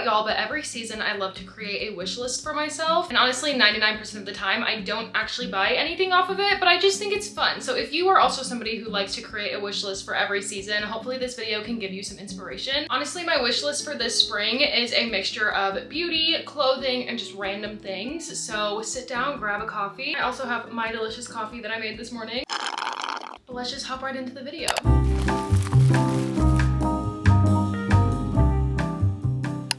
about y'all, but every season I love to create a wish list for myself. And honestly, 99% of the time, I don't actually buy anything off of it, but I just think it's fun. So if you are also somebody who likes to create a wish list for every season, hopefully this video can give you some inspiration. Honestly, my wish list for this spring is a mixture of beauty, clothing, and just random things. So sit down, grab a coffee. I also have my delicious coffee that I made this morning. But let's just hop right into the video.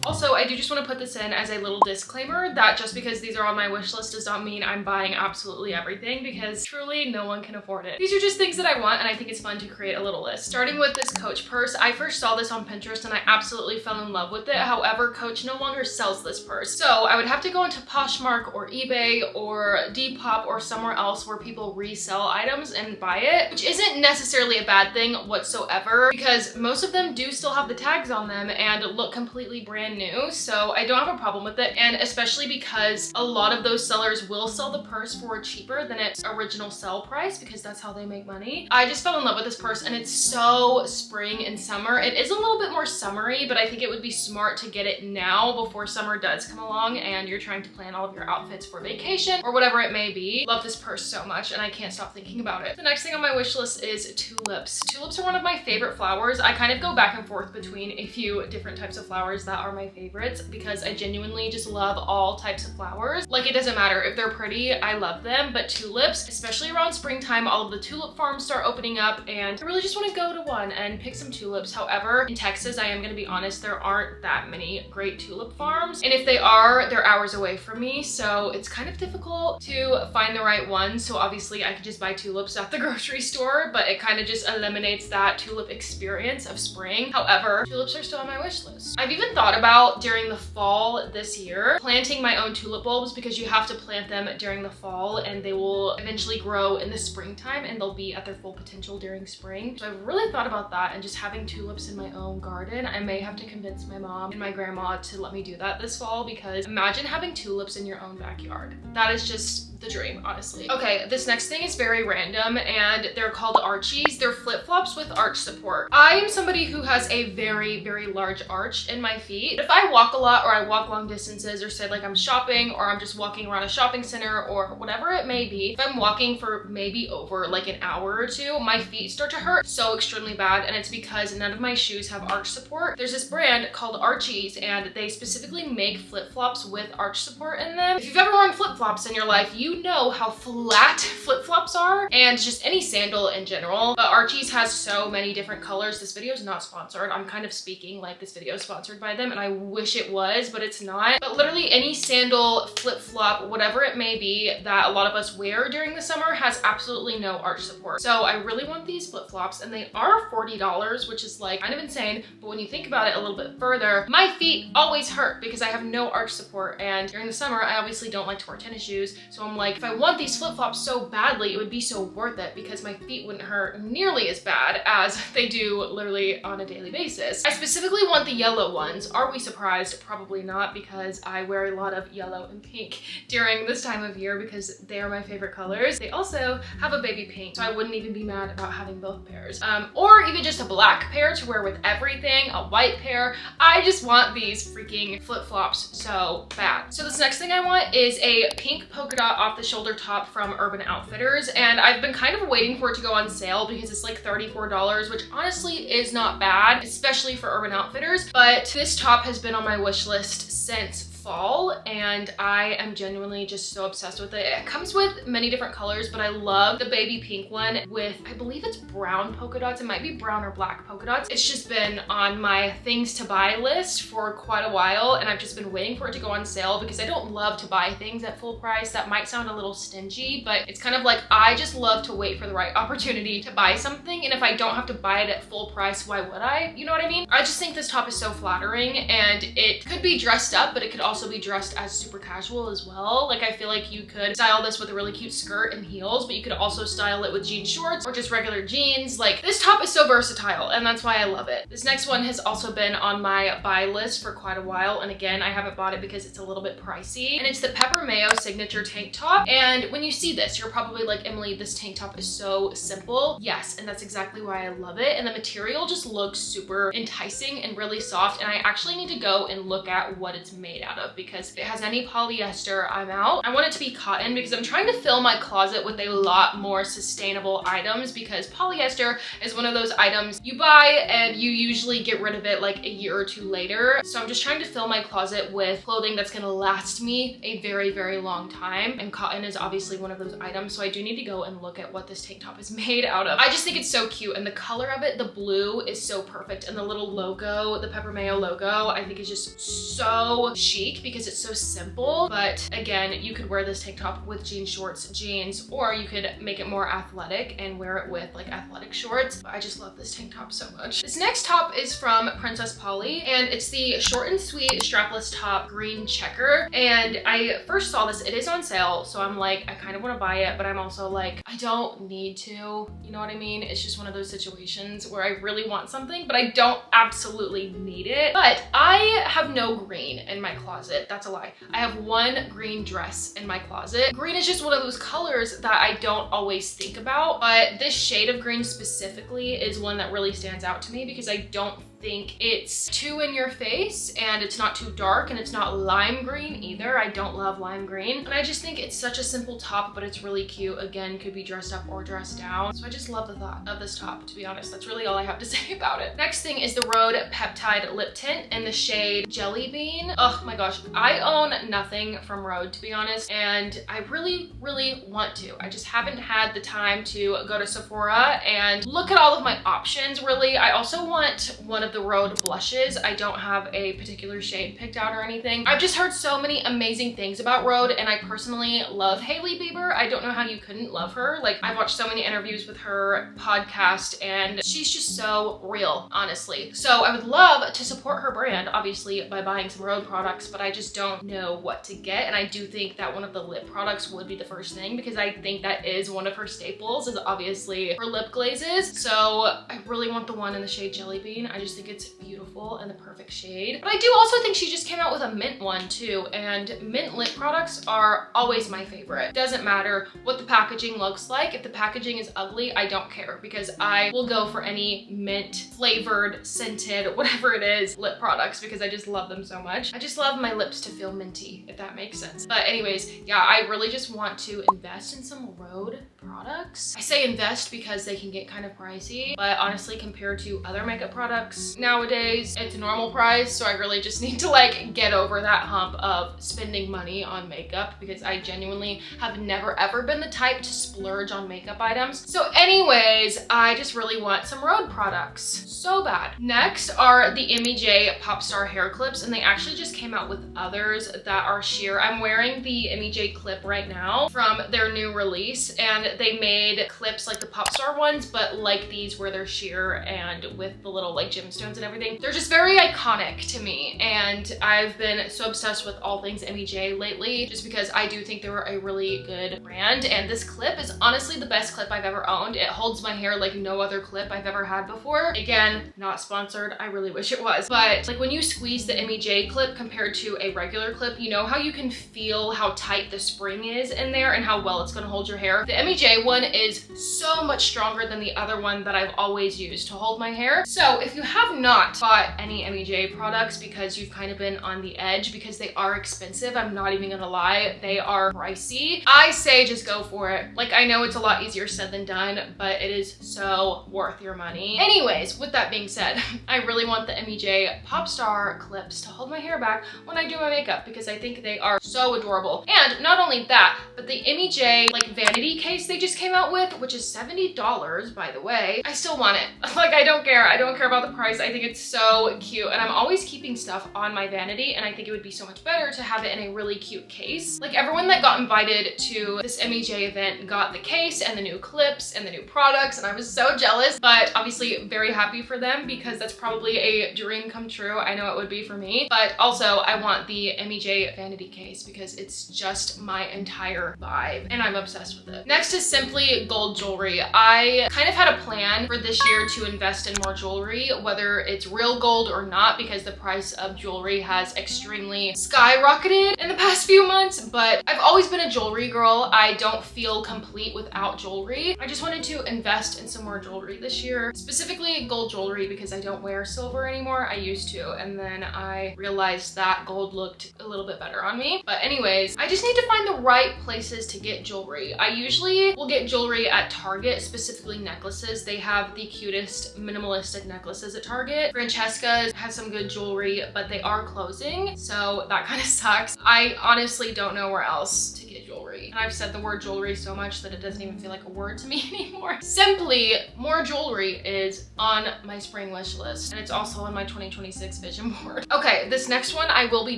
Also, I do just want to put this in as a little disclaimer that just because these are on my wish list does not mean I'm buying absolutely everything, because truly no one can afford it. These are just things that I want, and I think it's fun to create a little list. Starting with this Coach purse, I first saw this on Pinterest and I absolutely fell in love with it. However, Coach no longer sells this purse. So I would have to go into Poshmark or eBay or Depop or somewhere else where people resell items and buy it, which isn't necessarily a bad thing whatsoever, because most of them do still have the tags on them and look completely brand new. So I don't have a problem with it, and especially because a lot of those sellers will sell the purse for cheaper than its original sell price, because that's how they make money. I just fell in love with this purse, and it's so spring and summer. It is a little bit more summery, but I think it would be smart to get it now before summer does come along and you're trying to plan all of your outfits for vacation or whatever it may be. Love this purse so much, and I can't stop thinking about it. The next thing on my wish list is tulips. Tulips are one of my favorite flowers. I kind of go back and forth between a few different types of flowers that are my favorites, because I genuinely just love all types of flowers. Like, it doesn't matter if they're pretty, I love them. But tulips, especially around springtime, all of the tulip farms start opening up, and I really just want to go to one and pick some tulips. However, in Texas, I am going to be honest, there aren't that many great tulip farms, and if they are, they're hours away from me, so it's kind of difficult to find the right one. So obviously I could just buy tulips at the grocery store, but it kind of just eliminates that tulip experience of spring. However, tulips are still on my wish list. I've even thought about during the fall this year planting my own tulip bulbs, because you have to plant them during the fall and they will eventually grow in the springtime and they'll be at their full potential during spring. So I've really thought about that and just having tulips in my own garden. I may have to convince my mom and my grandma to let me do that this fall, because imagine having tulips in your own backyard. That is just the dream, honestly. Okay, this next thing is very random, and they're called Archies. They're flip-flops with arch support. I am somebody who has a very, very large arch in my feet. If I walk a lot, or I walk long distances, or say like I'm shopping, or I'm just walking around a shopping center, or whatever it may be, if I'm walking for maybe over like an hour or two, my feet start to hurt so extremely bad, and it's because none of my shoes have arch support. There's this brand called Archies, and they specifically make flip-flops with arch support in them. If you've ever worn flip-flops in your life, you know how flat flip-flops are, and just any sandal in general. But Archies has so many different colors. This video is not sponsored. I'm kind of speaking like this video is sponsored by them, and I wish it was, but it's not. But literally any sandal, flip-flop, whatever it may be that a lot of us wear during the summer has absolutely no arch support. So I really want these flip-flops, and they are $40, which is like kind of insane. But when you think about it a little bit further, my feet always hurt because I have no arch support, and during the summer I obviously don't like to wear tennis shoes. So I'm like, if I want these flip-flops so badly, it would be so worth it, because my feet wouldn't hurt nearly as bad as they do literally on a daily basis. I specifically want the yellow ones. Are we surprised? Probably not, because I wear a lot of yellow and pink during this time of year because they are my favorite colors. They also have a baby pink, so I wouldn't even be mad about having both pairs. Or even just a black pair to wear with everything, a white pair. I just want these freaking flip-flops so bad. So this next thing I want is a pink polka dot off the shoulder top from Urban Outfitters, and I've been kind of waiting for it to go on sale because it's like $34, which honestly is not bad, especially for Urban Outfitters. But this top has been on my wish list since fall, and I am genuinely just so obsessed with it. It comes with many different colors, but I love the baby pink one with, I believe it's brown polka dots. It might be brown or black polka dots. It's just been on my things to buy list for quite a while, and I've just been waiting for it to go on sale because I don't love to buy things at full price. That might sound a little stingy, but it's kind of like I just love to wait for the right opportunity to buy something, and if I don't have to buy it at full price, why would I? You know what I mean? I just think this top is so flattering, and it could be dressed up, but it could also be dressed as super casual as well. Like I feel like you could style this with a really cute skirt and heels, but you could also style it with jean shorts or just regular jeans. Like this top is so versatile and that's why I love it. This next one has also been on my buy list for quite a while. And again, I haven't bought it because it's a little bit pricey. And it's the Pepper Mayo signature tank top. And when you see this, you're probably like, Emily, this tank top is so simple. Yes, and that's exactly why I love it. And the material just looks super enticing and really soft. And I actually need to go and look at what it's made out of, because if it has any polyester, I'm out. I want it to be cotton because I'm trying to fill my closet with a lot more sustainable items, because polyester is one of those items you buy and you usually get rid of it like a year or two later. So I'm just trying to fill my closet with clothing that's gonna last me a very, very long time. And cotton is obviously one of those items. So I do need to go and look at what this tank top is made out of. I just think it's so cute, and the color of it, the blue, is so perfect. And the little logo, the Pepper Mayo logo, I think is just so chic because it's so simple. But again, you could wear this tank top with jean shorts, jeans, or you could make it more athletic and wear it with like athletic shorts. But I just love this tank top so much. This next top is from Princess Polly, and it's the short and sweet strapless top green checker. And I first saw this, it is on sale, so I'm like, I kind of want to buy it, but I'm also like, I don't need to, you know what I mean? It's just one of those situations where I really want something, but I don't absolutely need it. But I have no green in my closet. That's a lie. I have one green dress in my closet. Green is just one of those colors that I don't always think about, but this shade of green specifically is one that really stands out to me because I don't think it's too in your face, and it's not too dark, and it's not lime green either. I don't love lime green, and I just think it's such a simple top, but it's really cute. Again, could be dressed up or dressed down. So I just love the thought of this top, to be honest. That's really all I have to say about it. Next thing is the Rhode Peptide Lip Tint in the shade Jelly Bean. Oh my gosh, I own nothing from Rhode, to be honest, and I really, really want to. I just haven't had the time to go to Sephora and look at all of my options, really. I also want one of the Rhode blushes. I don't have a particular shade picked out or anything. I've just heard so many amazing things about Rhode, and I personally love Hailey Bieber. I don't know how you couldn't love her. Like, I've watched so many interviews with her podcast, and she's just so real, honestly. So I would love to support her brand, obviously, by buying some Rhode products, but I just don't know what to get. And I do think that one of the lip products would be the first thing, because I think that is one of her staples, is obviously her lip glazes. So I really want the one in the shade Jelly Bean. I just think it's beautiful and the perfect shade. But I do also think she just came out with a mint one too, and mint lip products are always my favorite. Doesn't matter what the packaging looks like. If the packaging is ugly, I don't care, because I will go for any mint flavored, scented, whatever it is, lip products, because I just love them so much. I just love my lips to feel minty, if that makes sense. But anyways, yeah, I really just want to invest in some Rhode products. I say invest because they can get kind of pricey, but honestly, compared to other makeup products nowadays, it's a normal price. So I really just need to like get over that hump of spending money on makeup, because I genuinely have never ever been the type to splurge on makeup items. So anyways, I just really want some Rhode products so bad. Next are the MEJ Popstar hair clips, and they actually just came out with others that are sheer. I'm wearing the MEJ clip right now from their new release, and they made clips like the Popstar ones, but like these where they're sheer and with the little like gemstones and everything. They're just very iconic to me, and I've been so obsessed with all things MEJ lately, just because I do think they were a really good brand. And this clip is honestly the best clip I've ever owned. It holds my hair like no other clip I've ever had before. Again, not sponsored. I really wish it was. But like when you squeeze the MEJ clip compared to a regular clip, you know how you can feel how tight the spring is in there and how well it's gonna hold your hair? The MEJ one is so much stronger than the other one that I've always used to hold my hair. So if you have not bought any MEJ products because you've kind of been on the edge, because they are expensive, I'm not even gonna lie, they are pricey, I say just go for it. Like, I know it's a lot easier said than done, but it is so worth your money. Anyways, with that being said, I really want the MEJ Popstar clips to hold my hair back when I do my makeup, because I think they are so adorable. And not only that, but the MEJ like vanity case they just came out with, which is $70, by the way. I still want it. Like, I don't care. I don't care about the price. I think it's so cute. And I'm always keeping stuff on my vanity, and I think it would be so much better to have it in a really cute case. Like, everyone that got invited to this MEJ event got the case and the new clips and the new products, and I was so jealous, but obviously very happy for them because that's probably a dream come true. I know it would be for me, but also I want the MEJ vanity case because it's just my entire vibe and I'm obsessed with it. Next is simply gold jewelry. I kind of had a plan for this year to invest in more jewelry, whether it's real gold or not, because the price of jewelry has extremely skyrocketed in the past few months, but I've always been a jewelry girl. I don't feel complete without jewelry. I just wanted to invest in some more jewelry this year, specifically gold jewelry, because I don't wear silver anymore. I used to, and then I realized that gold looked a little bit better on me. But anyways, I just need to find the right places to get jewelry. I usually will get jewelry at Target, specifically necklaces. They have the cutest minimalistic necklaces at Target. Francesca's has some good jewelry, but they are closing, so that kind of sucks. I honestly don't know where else to get jewelry. And I've said the word jewelry so much that it doesn't even feel like a word to me anymore. Simply, more jewelry is on my spring wish list, and it's also on my 2026 vision board. Okay, this next one I will be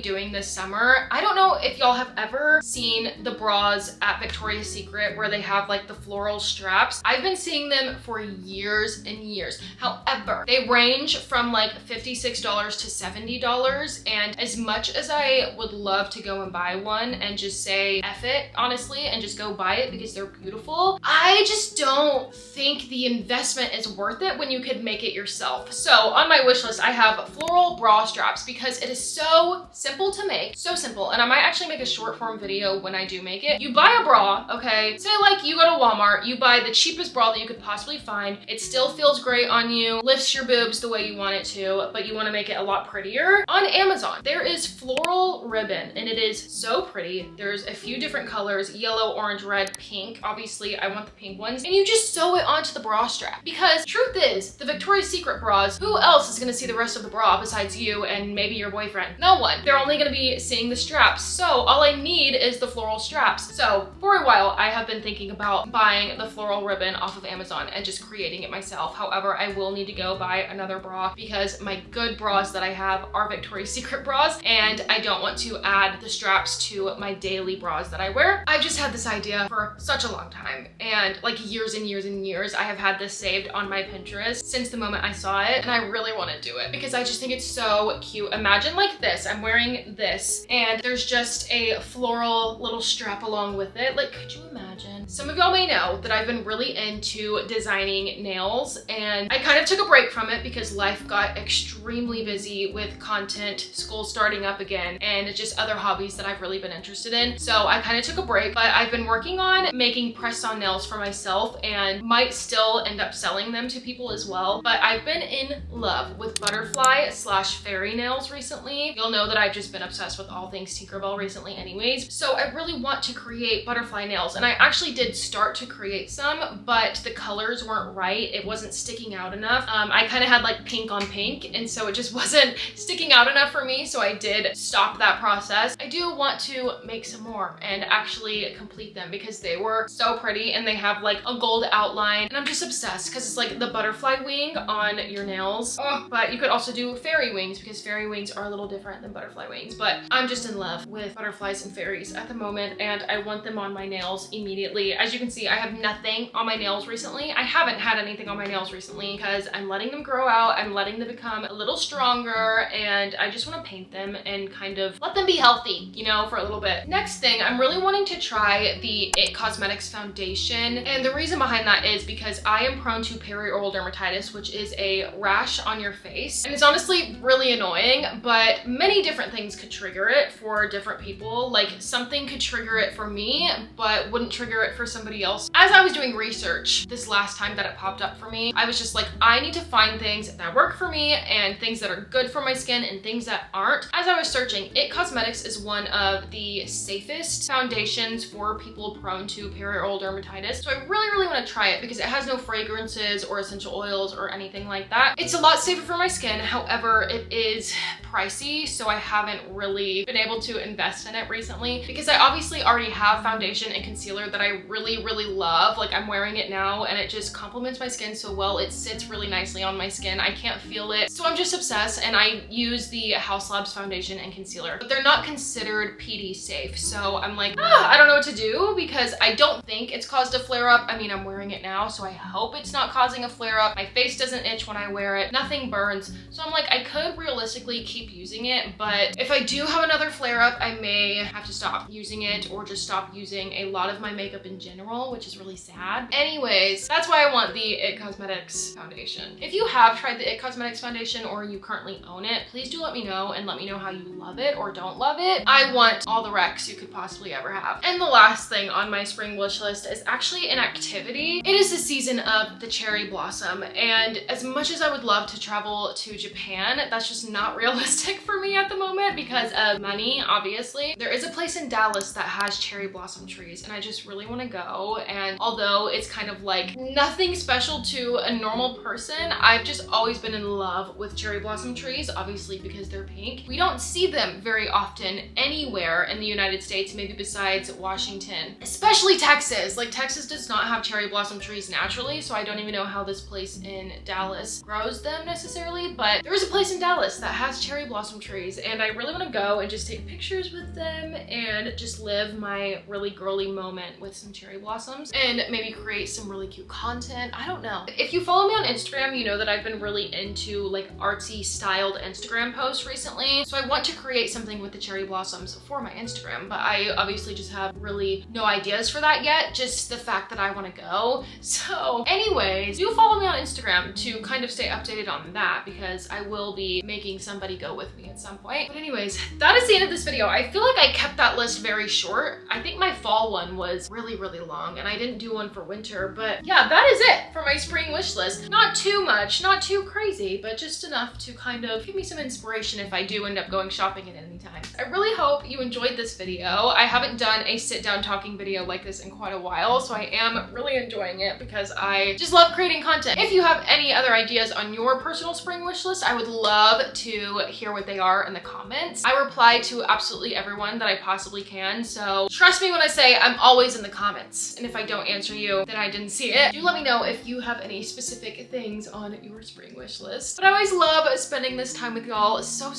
doing this summer. I don't know if y'all have ever seen the bras at Victoria's Secret where they have like the floral straps. I've been seeing them for years and years. However, they range from like $56 to $70, and as much as I would love to go and buy one and just say F it, honestly, and just go buy it because they're beautiful, I just don't think the investment is worth it when you could make it yourself. So on my wish list, I have floral bra straps because it is so simple to make, so simple. And I might actually make a short form video when I do make it. You buy a bra, okay? Say like you go to Walmart, you buy the cheapest bra that you could possibly find. It still feels great on you, lifts your boobs the way you want it to, but you want to make it a lot prettier. On Amazon, there is floral ribbon, and it is so pretty. There's a few different colors, yellow, orange, red, pink. Obviously, I want the pink ones. And you just sew it onto the bra strap. Because truth is, the Victoria's Secret bras, who else is gonna see the rest of the bra besides you and maybe your boyfriend? No one. They're only gonna be seeing the straps. So all I need is the floral straps. So for a while, I have been thinking about buying the floral ribbon off of Amazon and just creating it myself. However, I will need to go buy another bra because my good bras that I have are Victoria's Secret bras, and I don't want to add the straps to my daily bras that I wear. I've just had this idea for such a long time, and like years and years and years. I have had this saved on my Pinterest since the moment I saw it, and I really want to do it because I just think it's so cute. Imagine like this, I'm wearing this, and there's just a floral little strap along with it. Like, could you imagine? Some of y'all may know that I've been really into designing nails, and I kind of took a break from it because life got extremely busy with content, school starting up again, and just other hobbies that I've really been interested in. So I kind of took a break, but I've been working on making press-on nails for myself and might still end up selling them to people as well. But I've been in love with butterfly / fairy nails recently. You'll know that I've just been obsessed with all things Tinkerbell recently anyways. So I really want to create butterfly nails, and I actually did start to create some, but the colors weren't right. It wasn't sticking out enough. I kind of had like pink on pink, and so it just wasn't sticking out enough for me, so I did stop that process. I do want to make some more and actually complete them because they were so pretty, and they have like a gold outline, and I'm just obsessed because it's like the butterfly wing on your nails. Oh, but you could also do fairy wings because fairy wings are a little different than butterfly wings, but I'm just in love with butterflies and fairies at the moment, and I want them on my nails immediately. As you can see, I have nothing on my nails recently. I haven't had anything on my nails recently because I'm letting them grow out. I'm letting them become a little stronger, and I just want to paint them and kind of let them be healthy, you know, for a little bit. Next thing, I'm really wanting to try the IT Cosmetics foundation, and the reason behind that is because I am prone to perioral dermatitis, which is a rash on your face, and it's honestly really annoying, but many different things could trigger it for different people. Like, something could trigger it for me, but wouldn't trigger it for somebody else. As I was doing research this last time that it popped up for me, I was just like, I need to find things that work for me and things that are good for my skin and things that aren't. As I was searching, IT Cosmetics is one of the safest foundations foundations for people prone to perioral dermatitis. So I really want to try it because it has no fragrances or essential oils or anything like that. It's a lot safer for my skin. However, it is pricey, so I haven't really been able to invest in it recently because I obviously already have foundation and concealer that I really love. Like, I'm wearing it now and it just complements my skin so well. It sits really nicely on my skin. I can't feel it. So I'm just obsessed, and I use the House Labs foundation and concealer, but they're not considered PD safe. So I'm like, I don't know what to do because I don't think it's caused a flare up. I mean, I'm wearing it now, so I hope it's not causing a flare up. My face doesn't itch when I wear it. Nothing burns. So I'm like, I could realistically keep using it, but if I do have another flare up, I may have to stop using it or just stop using a lot of my makeup in general, which is really sad. Anyways, that's why I want the IT Cosmetics foundation. If you have tried the IT Cosmetics foundation or you currently own it, please do let me know and let me know how you love it or don't love it. I want all the recs you could possibly ever have. And the last thing on my spring wish list is actually an activity. It is the season of the cherry blossom, and as much as I would love to travel to Japan, that's just not realistic for me at the moment because of money, obviously. There is a place in Dallas that has cherry blossom trees, and I just really want to go. And although it's kind of like nothing special to a normal person, I've just always been in love with cherry blossom trees, obviously because they're pink. We don't see them very often anywhere in the United States, maybe besides Washington, especially Texas. Like, Texas does not have cherry blossom trees naturally, so I don't even know how this place in Dallas grows them necessarily, but there is a place in Dallas that has cherry blossom trees, and I really want to go and just take pictures with them and just live my really girly moment with some cherry blossoms and maybe create some really cute content. I don't know. If you follow me on Instagram, you know that I've been really into like artsy styled Instagram posts recently. So I want to create something with the cherry blossoms for my Instagram, but I obviously just have really no ideas for that yet, just the fact that I want to go. So anyways, do follow me on Instagram to kind of stay updated on that because I will be making somebody go with me at some point. But anyways, that is the end of this video. I feel like I kept that list very short. I think my fall one was really long and I didn't do one for winter, but yeah, that is it for my spring wish list. Not too much, not too crazy, but just enough to kind of give me some inspiration if I do end up going shopping at any time. I really hope you enjoyed this video. I haven't done a sit down talking video like this in quite a while, so I am really enjoying it because I just love creating content. If you have any other ideas on your personal spring wish list, I would love to hear what they are in the comments. I reply to absolutely everyone that I possibly can, so trust me when I say I'm always in the comments. And if I don't answer you, then I didn't see it. Do let me know if you have any specific things on your spring wish list. But I always love spending this time with y'all so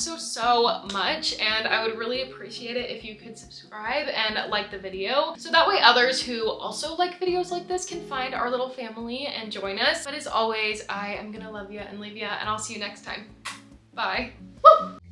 much, and I would really appreciate it if you could subscribe and like the video, so that way others who also like videos like this can find our little family and join us. But as always, I am gonna love you and leave you, and I'll see you next time. Bye. Woo!